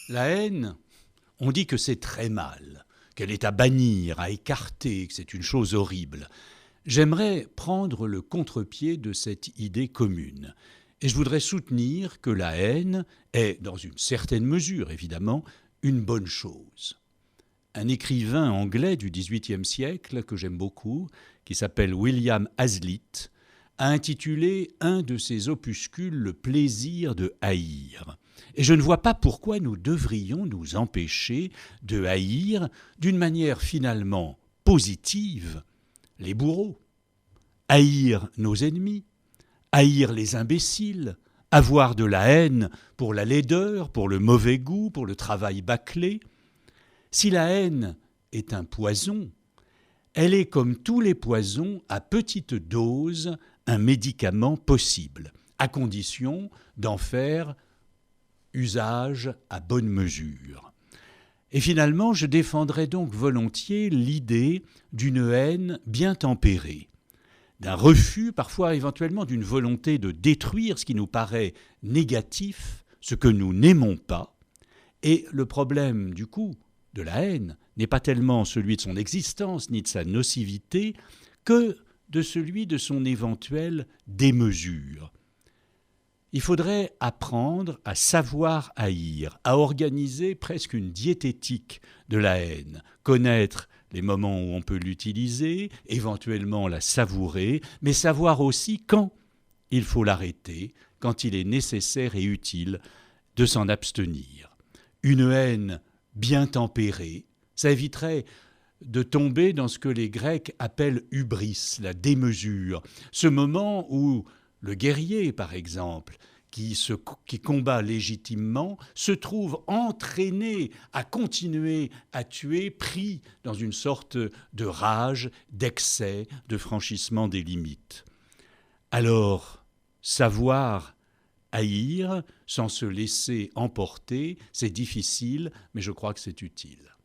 La haine, on dit que c'est très mal, qu'elle est à bannir, à écarter, que c'est une chose horrible. J'aimerais prendre le contre-pied de cette idée commune. Et je voudrais soutenir que la haine est, dans une certaine mesure évidemment, une bonne chose. Un écrivain anglais du XVIIIe siècle, que j'aime beaucoup, qui s'appelle William Hazlitt, a intitulé un de ses opuscules Le plaisir de haïr. Et je ne vois pas pourquoi nous devrions nous empêcher de haïr d'une manière finalement positive les bourreaux, haïr nos ennemis, haïr les imbéciles, avoir de la haine pour la laideur, pour le mauvais goût, pour le travail bâclé. Si la haine est un poison, elle est comme tous les poisons à petite dose un médicament possible, à condition d'en faire usage à bonne mesure. Et finalement, je défendrai donc volontiers l'idée d'une haine bien tempérée, d'un refus, parfois éventuellement d'une volonté de détruire ce qui nous paraît négatif, ce que nous n'aimons pas. Et le problème, du coup, de la haine n'est pas tellement celui de son existence ni de sa nocivité que de celui de son éventuelle démesure. Il faudrait apprendre à savoir haïr, à organiser presque une diététique de la haine, connaître les moments où on peut l'utiliser, éventuellement la savourer, mais savoir aussi quand il faut l'arrêter, quand il est nécessaire et utile de s'en abstenir. Une haine bien tempérée, ça éviterait de tomber dans ce que les Grecs appellent hubris, la démesure, ce moment où le guerrier, par exemple, qui combat légitimement, se trouve entraîné à continuer à tuer, pris dans une sorte de rage, d'excès, de franchissement des limites. Alors, savoir haïr sans se laisser emporter, c'est difficile, mais je crois que c'est utile.